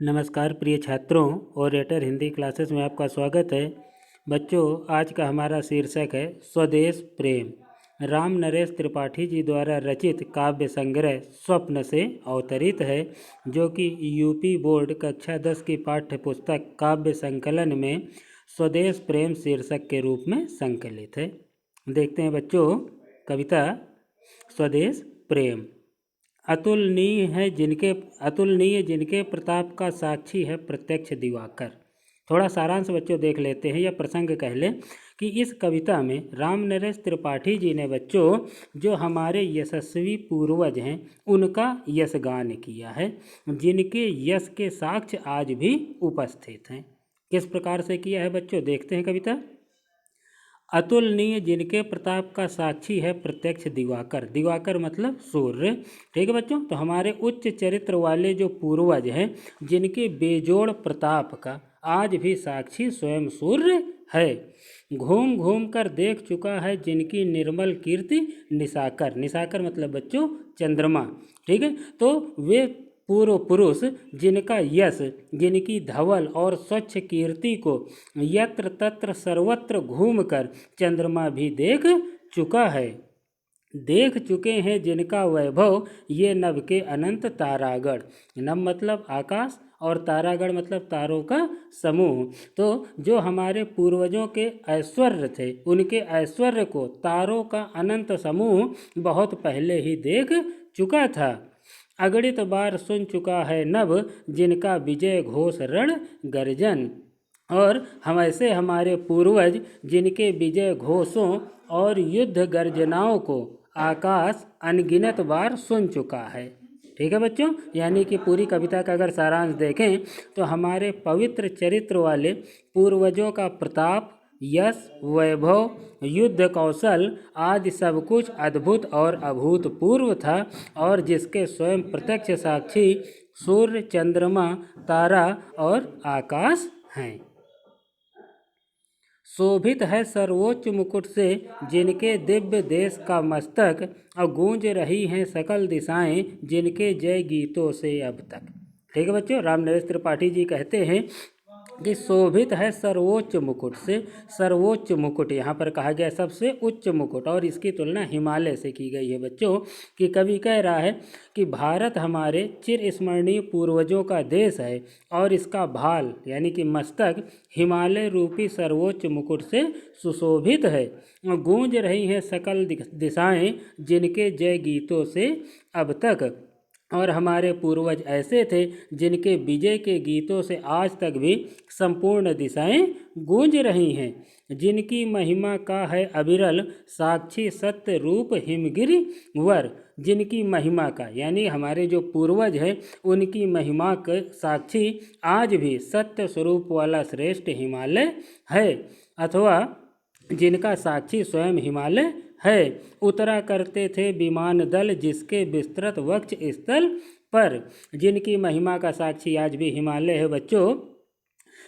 नमस्कार प्रिय छात्रों, ओरेटर हिंदी क्लासेस में आपका स्वागत है। बच्चों, आज का हमारा शीर्षक है स्वदेश प्रेम। राम नरेश त्रिपाठी जी द्वारा रचित काव्य संग्रह स्वप्न से अवतरित है, जो कि यूपी बोर्ड कक्षा 10 की पाठ्य पुस्तक काव्य संकलन में स्वदेश प्रेम शीर्षक के रूप में संकलित है। देखते हैं बच्चों कविता स्वदेश प्रेम। अतुलनीय जिनके प्रताप का साक्षी है प्रत्यक्ष दिवाकर। थोड़ा सारांश बच्चों देख लेते हैं या प्रसंग कह लें कि इस कविता में राम नरेश त्रिपाठी जी ने बच्चों जो हमारे यशस्वी पूर्वज हैं उनका यशगान किया है, जिनके यश के साक्ष्य आज भी उपस्थित हैं। किस प्रकार से किया है बच्चों, देखते हैं कविता। अतुलनीय जिनके प्रताप का साक्षी है प्रत्यक्ष दिवाकर। दिवाकर मतलब सूर्य। ठीक है बच्चों, तो हमारे उच्च चरित्र वाले जो पूर्वज हैं जिनके बेजोड़ प्रताप का आज भी साक्षी स्वयं सूर्य है। घूम घूम कर देख चुका है जिनकी निर्मल कीर्ति निशाकर। निशाकर मतलब बच्चों चंद्रमा। ठीक है, तो वे पूर्व पुरुष जिनका यश, जिनकी धवल और स्वच्छ कीर्ति को यत्र तत्र सर्वत्र घूमकर चंद्रमा भी देख चुका है। देख चुके हैं जिनका वैभव ये नभ के अनंत तारागढ़। नभ मतलब आकाश और तारागढ़ मतलब तारों का समूह। तो जो हमारे पूर्वजों के ऐश्वर्य थे उनके ऐश्वर्य को तारों का अनंत समूह बहुत पहले ही देख चुका था। अगणित बार सुन चुका है नभ जिनका विजय घोष रण गर्जन। और हम ऐसे हमारे पूर्वज जिनके विजय घोषों और युद्ध गर्जनाओं को आकाश अनगिनत बार सुन चुका है। ठीक है बच्चों, यानी कि पूरी कविता का अगर सारांश देखें तो हमारे पवित्र चरित्र वाले पूर्वजों का प्रताप, यश, वैभव, युद्ध कौशल आदि सब कुछ अद्भुत और अभूतपूर्व था, और जिसके स्वयं प्रत्यक्ष साक्षी सूर्य, चंद्रमा, तारा और आकाश हैं। शोभित है सर्वोच्च मुकुट से जिनके दिव्य देश का मस्तक, और गूंज रही हैं सकल दिशाएं जिनके जय गीतों से अब तक। ठीक है बच्चों, राम नरेश त्रिपाठी जी कहते हैं कि शोभित है सर्वोच्च मुकुट से। सर्वोच्च मुकुट यहाँ पर कहा गया सबसे उच्च मुकुट, और इसकी तुलना हिमालय से की गई है बच्चों। कि कवि कह रहा है कि भारत हमारे चिर स्मरणीय पूर्वजों का देश है, और इसका भाल यानी कि मस्तक हिमालय रूपी सर्वोच्च मुकुट से सुशोभित है। गूंज रही हैं सकल दिशाएं जिनके जय गीतों से अब तक। और हमारे पूर्वज ऐसे थे जिनके विजय के गीतों से आज तक भी संपूर्ण दिशाएं गूंज रही हैं। जिनकी महिमा का है अविरल साक्षी सत्य रूप हिमगिरि वर। जिनकी महिमा का यानी हमारे जो पूर्वज हैं उनकी महिमा के साक्षी आज भी सत्य स्वरूप वाला श्रेष्ठ हिमालय है, अथवा जिनका साक्षी स्वयं हिमालय है। उतरा करते थे विमान दल जिसके विस्तृत वक्ष स्थल पर। जिनकी महिमा का साक्षी आज भी हिमालय है बच्चों।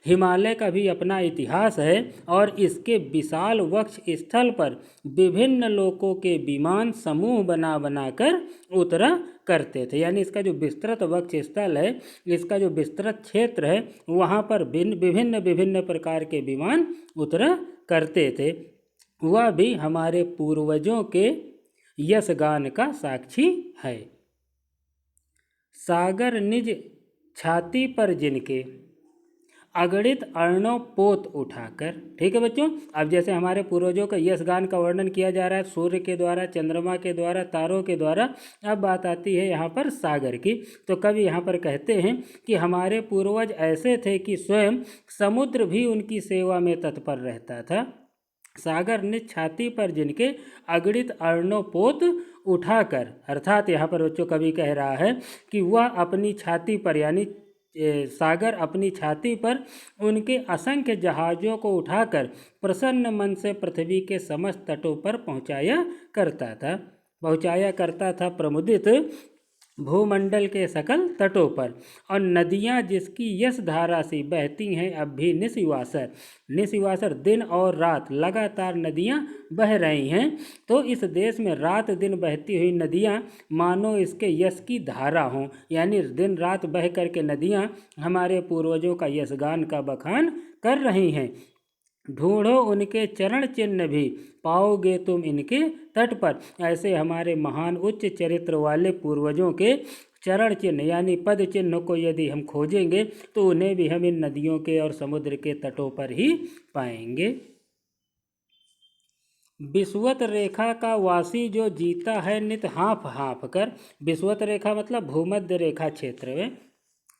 हिमालय का भी अपना इतिहास है, और इसके विशाल वक्ष स्थल पर विभिन्न लोकों के विमान समूह बना बनाकर उतरा करते थे। यानी इसका जो विस्तृत वक्ष स्थल है, इसका जो विस्तृत क्षेत्र है, वहाँ पर विभिन्न विभिन्न प्रकार के विमान उतरा करते थे। वह भी हमारे पूर्वजों के यशगान का साक्षी है। सागर निज छाती पर जिनके अगणित अर्णव पोत उठाकर। ठीक है बच्चों, अब जैसे हमारे पूर्वजों का यशगान का वर्णन किया जा रहा है सूर्य के द्वारा, चंद्रमा के द्वारा, तारों के द्वारा। अब बात आती है यहाँ पर सागर की। तो कवि यहाँ पर कहते हैं कि हमारे पूर्वज ऐसे थे कि स्वयं समुद्र भी उनकी सेवा में तत्पर रहता था। सागर ने छाती पर जिनके अगणित अर्णव पोत उठाकर, अर्थात यहाँ पर बच्चों कवि कह रहा है कि वह अपनी छाती पर यानी सागर अपनी छाती पर उनके असंख्य जहाज़ों को उठाकर प्रसन्न मन से पृथ्वी के समस्त तटों पर पहुँचाया करता था प्रमुदित भूमंडल के सकल तटों पर। और नदियाँ जिसकी यश धारा सी बहती हैं अब भी निशिवासर। निशिवासर दिन और रात लगातार नदियाँ बह रही हैं। तो इस देश में रात दिन बहती हुई नदियाँ मानो इसके यश की धारा हों, यानी दिन रात बह करके नदियाँ हमारे पूर्वजों का यशगान का बखान कर रही हैं। ढूंढो उनके चरण चिन्ह भी पाओगे तुम इनके तट पर। ऐसे हमारे महान उच्च चरित्र वाले पूर्वजों के चरण चिन्ह यानी पद चिन्ह को यदि हम खोजेंगे तो उन्हें भी हम इन नदियों के और समुद्र के तटों पर ही पाएंगे। विषुवत रेखा का वासी जो जीता है नित हाँफ हाँफ कर। विषुवत रेखा मतलब भूमध्य रेखा क्षेत्र में।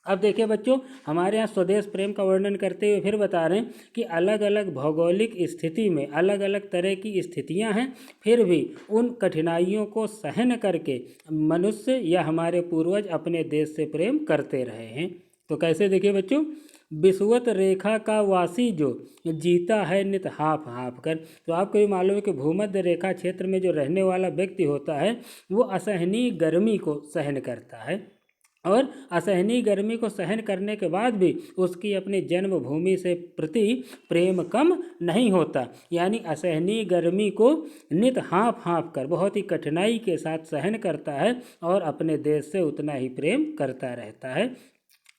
अब देखिए बच्चों, हमारे यहाँ स्वदेश प्रेम का वर्णन करते हुए फिर बता रहे हैं कि अलग अलग भौगोलिक स्थिति में अलग अलग तरह की स्थितियाँ हैं, फिर भी उन कठिनाइयों को सहन करके मनुष्य या हमारे पूर्वज अपने देश से प्रेम करते रहे हैं। तो कैसे, देखिए बच्चों, विषुवत रेखा का वासी जो जीता है नित हाँफ हाँफ कर। तो आपको भी मालूम है कि भूमध्य रेखा क्षेत्र में जो रहने वाला व्यक्ति होता है वो असहनीय गर्मी को सहन करता है, और असहनीय गर्मी को सहन करने के बाद भी उसकी अपनी जन्मभूमि से प्रति प्रेम कम नहीं होता। यानी असहनीय गर्मी को नित हाँफ हाँफ कर बहुत ही कठिनाई के साथ सहन करता है और अपने देश से उतना ही प्रेम करता रहता है,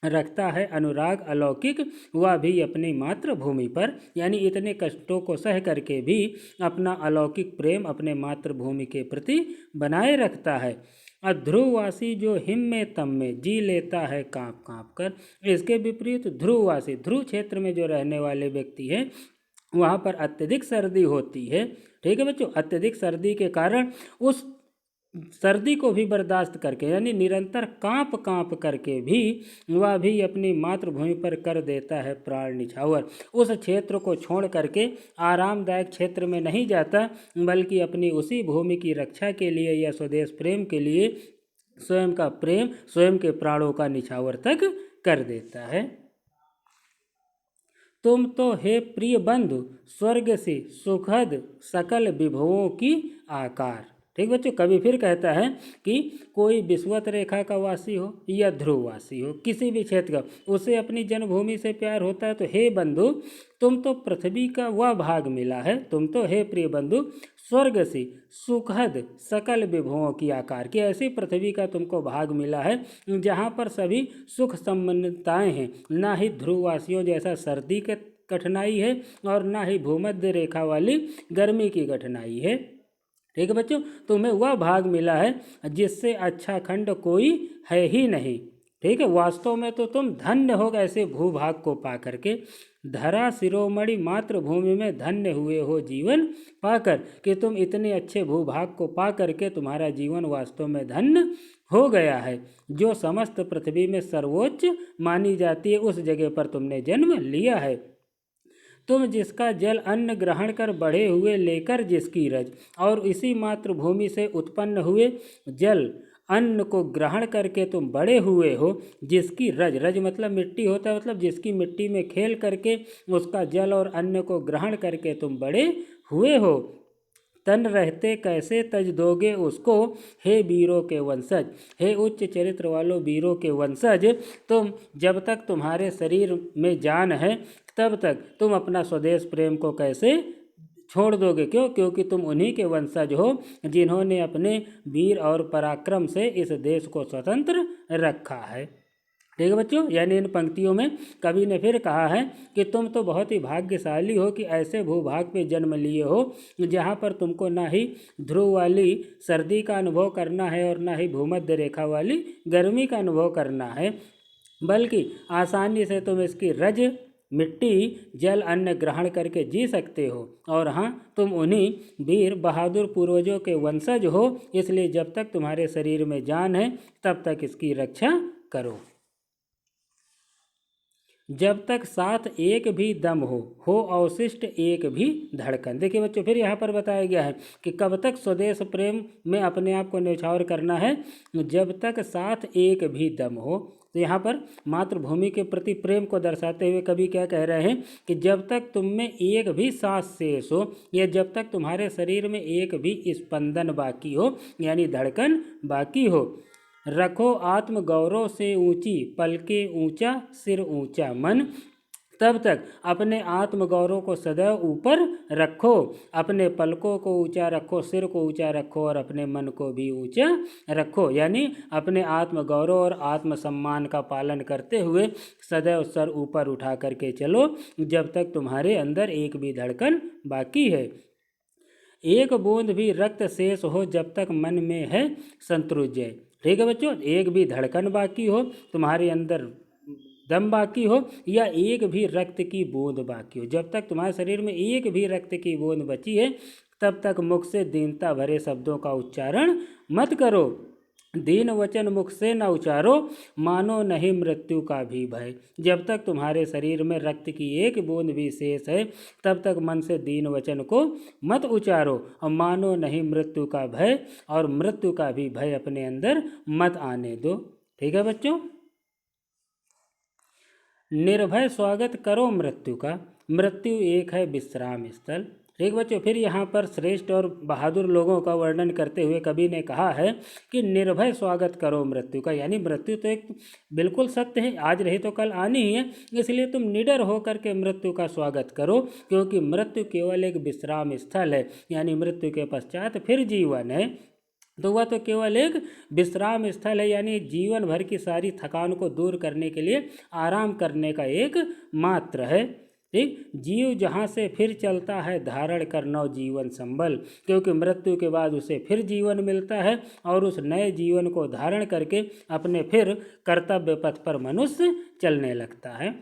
रखता है अनुराग अलौकिक, वह भी अपनी मातृभूमि पर। यानी इतने कष्टों को सह करके भी अपना अलौकिक प्रेम अपने मातृभूमि के प्रति बनाए रखता है। ध्रुववासी जो हिम में तम में जी लेता है काँप काँप कर। इसके विपरीत ध्रुववासी, ध्रुव क्षेत्र में जो रहने वाले व्यक्ति हैं वहाँ पर अत्यधिक सर्दी होती है। ठीक है बच्चों, अत्यधिक सर्दी के कारण उस सर्दी को भी बर्दाश्त करके यानी निरंतर काँप काँप करके भी वह भी अपनी मातृभूमि पर कर देता है प्राण निछावर। उस क्षेत्र को छोड़ करके आरामदायक क्षेत्र में नहीं जाता, बल्कि अपनी उसी भूमि की रक्षा के लिए या स्वदेश प्रेम के लिए स्वयं का प्रेम, स्वयं के प्राणों का निछावर तक कर देता है। तुम तो हे प्रिय बंधु स्वर्ग से सुखद सकल विभवों की आकार। ठीक बच्चों, कवि फिर कहता है कि कोई विषुवत रेखा का वासी हो या ध्रुववासी हो, किसी भी क्षेत्र का, उसे अपनी जन्मभूमि से प्यार होता है। तो हे बंधु, तुम तो पृथ्वी का वह भाग मिला है, तुम तो हे प्रिय बंधु स्वर्ग से सुखद सकल विभवों की आकार की ऐसी पृथ्वी का तुमको भाग मिला है जहाँ पर सभी सुख संबंधताएँ हैं। ना ही ध्रुववासियों जैसा सर्दी के कठिनाई है और ना ही भूमध्य रेखा वाली गर्मी की कठिनाई है। ठीक है बच्चों, तुम्हें वह भाग मिला है जिससे अच्छा खंड कोई है ही नहीं। ठीक है, वास्तव में तो तुम धन्य हो ऐसे भूभाग को पा करके। धरा शिरोमणि मातृभूमि में धन्य हुए हो जीवन पाकर, कि तुम इतने अच्छे भूभाग को पा करके तुम्हारा जीवन वास्तव में धन्य हो गया है। जो समस्त पृथ्वी में सर्वोच्च मानी जाती है उस जगह पर तुमने जन्म लिया है। तुम जिसका जल अन्न ग्रहण कर बढ़े हुए लेकर जिसकी रज, और इसी मातृभूमि से उत्पन्न हुए जल अन्न को ग्रहण करके तुम बड़े हुए हो जिसकी रज, रज मतलब मिट्टी होता है, मतलब जिसकी मिट्टी में खेल करके उसका जल और अन्न को ग्रहण करके तुम बड़े हुए हो। तन रहते कैसे तज दोगे उसको, हे वीरों के वंशज, हे उच्च चरित्र वालों वीरों के वंशज, तुम जब तक तुम्हारे शरीर में जान है तब तक तुम अपना स्वदेश प्रेम को कैसे छोड़ दोगे। क्यों? क्योंकि तुम उन्हीं के वंशज हो जिन्होंने अपने वीर और पराक्रम से इस देश को स्वतंत्र रखा है। ठीक है बच्चों, यानी इन पंक्तियों में कवि ने फिर कहा है कि तुम तो बहुत ही भाग्यशाली हो कि ऐसे भूभाग पे जन्म लिए हो जहाँ पर तुमको ना ही ध्रुव वाली सर्दी का अनुभव करना है और ना ही भूमध्य रेखा वाली गर्मी का अनुभव करना है, बल्कि आसानी से तुम इसकी रज मिट्टी जल अन्न ग्रहण करके जी सकते हो। और हाँ, तुम उन्हीं वीर बहादुर पूर्वजों के वंशज हो, इसलिए जब तक तुम्हारे शरीर में जान है तब तक इसकी रक्षा करो। जब तक साथ एक भी दम हो अवशिष्ट एक भी धड़कन। देखिए बच्चों, फिर यहाँ पर बताया गया है कि कब तक स्वदेश प्रेम में अपने आप को न्यौछावर करना है, जब तक साथ एक भी दम हो। तो यहाँ पर मातृभूमि के प्रति प्रेम को दर्शाते हुए कवि क्या कह रहे हैं कि जब तक तुम में एक भी सांस शेष हो, या जब तक तुम्हारे शरीर में एक भी स्पंदन बाकी हो यानी धड़कन बाकी हो, रखो आत्म गौरव से ऊंची पलके ऊंचा सिर ऊंचा मन। तब तक अपने आत्मगौरव को सदैव ऊपर रखो, अपने पलकों को ऊंचा रखो, सिर को ऊंचा रखो और अपने मन को भी ऊंचा रखो। यानी अपने आत्मगौरव और आत्मसम्मान का पालन करते हुए सदैव सर ऊपर उठा करके चलो, जब तक तुम्हारे अंदर एक भी धड़कन बाकी है। एक बूंद भी रक्त शेष हो जब तक मन में है संतृज्य। ठीक है बच्चों, एक भी धड़कन बाकी हो, तुम्हारे अंदर दम बाकी हो, या एक भी रक्त की बूंद बाकी हो, जब तक तुम्हारे शरीर में एक भी रक्त की बूंद बची है तब तक मुख से दीनता भरे शब्दों का उच्चारण मत करो। दीन वचन मुख से न उचारो, मानो नहीं मृत्यु का भी भय। जब तक तुम्हारे शरीर में रक्त की एक बूंद भी शेष है तब तक मन से दीन वचन को मत उचारो, और मानो नहीं मृत्यु का भय, और मृत्यु का भी भय अपने अंदर मत आने दो। ठीक है बच्चों, निर्भय स्वागत करो मृत्यु का, मृत्यु एक है विश्राम स्थल। ठीक बच्चों, फिर यहाँ पर श्रेष्ठ और बहादुर लोगों का वर्णन करते हुए कवि ने कहा है कि निर्भय स्वागत करो मृत्यु का। यानी मृत्यु तो एक बिल्कुल सत्य है, आज रही तो कल आनी ही है, इसलिए तुम निडर होकर के मृत्यु का स्वागत करो, क्योंकि मृत्यु केवल एक विश्राम स्थल है। यानी मृत्यु के पश्चात फिर जीवन है, तो वह तो केवल एक विश्राम स्थल है, यानी जीवन भर की सारी थकान को दूर करने के लिए आराम करने का एक मात्र है। ठीक, जीव जहाँ से फिर चलता है धारण कर नव जीवन संबल, क्योंकि मृत्यु के बाद उसे फिर जीवन मिलता है और उस नए जीवन को धारण करके अपने फिर कर्तव्य पथ पर मनुष्य चलने लगता है।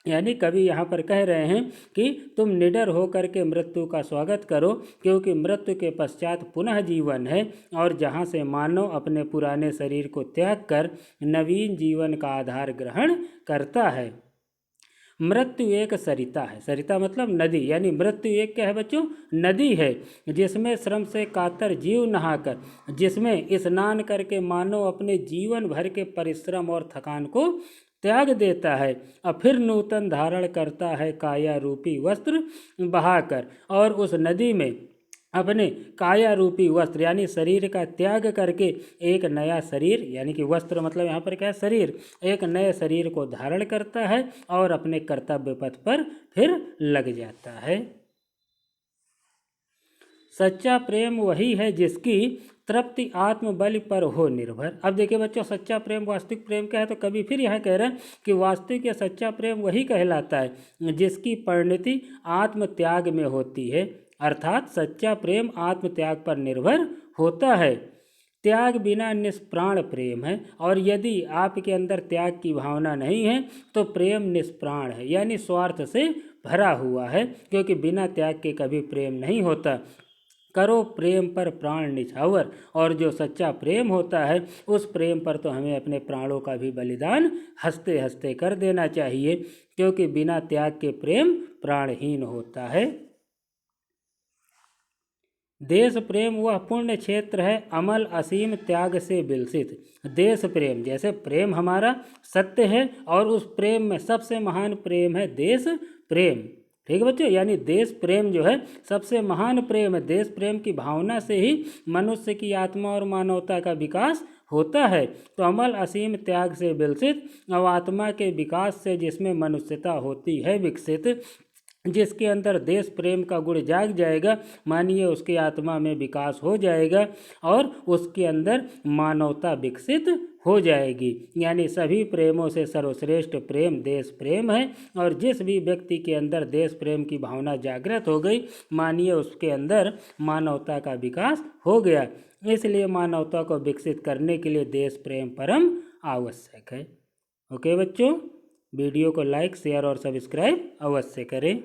यानी कवि यहाँ पर कह रहे हैं कि तुम निडर होकर के मृत्यु का स्वागत करो, क्योंकि मृत्यु के पश्चात पुनः जीवन है, और जहाँ से मानव अपने पुराने शरीर को त्याग कर नवीन जीवन का आधार ग्रहण करता है। मृत्यु एक सरिता है, सरिता मतलब नदी, यानी मृत्यु एक क्या है बच्चों, नदी है, जिसमें श्रम से कातर जीव नहाकर, जिसमें स्नान करके मानव अपने जीवन भर के परिश्रम और थकान को त्याग देता है, और फिर नूतन धारण करता है काया रूपी वस्त्र बहाकर, और उस नदी में अपने काया रूपी वस्त्र यानी शरीर का त्याग करके एक नया शरीर, यानी कि वस्त्र मतलब यहाँ पर क्या है, शरीर, एक नए शरीर को धारण करता है और अपने कर्तव्य पथ पर फिर लग जाता है। सच्चा प्रेम वही है जिसकी तृप्ति आत्मबल पर हो निर्भर। अब देखिए बच्चों, सच्चा प्रेम वास्तविक प्रेम क्या है, तो कभी फिर यह कह रहे हैं कि वास्तविक या सच्चा प्रेम वही कहलाता है जिसकी परिणति आत्म त्याग में होती है, अर्थात सच्चा प्रेम आत्म त्याग पर निर्भर होता है। त्याग बिना निष्प्राण प्रेम है, और यदि आपके अंदर त्याग की भावना नहीं है तो प्रेम निष्प्राण है, यानी स्वार्थ से भरा हुआ है, क्योंकि बिना त्याग के कभी प्रेम नहीं होता। करो प्रेम पर प्राण निछावर, और जो सच्चा प्रेम होता है उस प्रेम पर तो हमें अपने प्राणों का भी बलिदान हंसते हंसते कर देना चाहिए, क्योंकि बिना त्याग के प्रेम प्राणहीन होता है। देश प्रेम वह पुण्य क्षेत्र है अमल असीम त्याग से विलसित। देश प्रेम, जैसे प्रेम हमारा सत्य है और उस प्रेम में सबसे महान प्रेम है देश प्रेम। ठीक है बच्चों, यानी देश प्रेम जो है सबसे महान प्रेम है। देश प्रेम की भावना से ही मनुष्य की आत्मा और मानवता का विकास होता है। तो अमल असीम त्याग से विलसित, और आत्मा के विकास से जिसमें मनुष्यता होती है विकसित, जिसके अंदर देश प्रेम का गुण जाग जाएगा, मानिए उसकी आत्मा में विकास हो जाएगा और उसके अंदर मानवता विकसित हो जाएगी। यानी सभी प्रेमों से सर्वश्रेष्ठ प्रेम देश प्रेम है, और जिस भी व्यक्ति के अंदर देश प्रेम की भावना जागृत हो गई, मानिए उसके अंदर मानवता का विकास हो गया। इसलिए मानवता को विकसित करने के लिए देश प्रेम परम आवश्यक है। ओके बच्चों, वीडियो को लाइक शेयर और सब्सक्राइब अवश्य करें।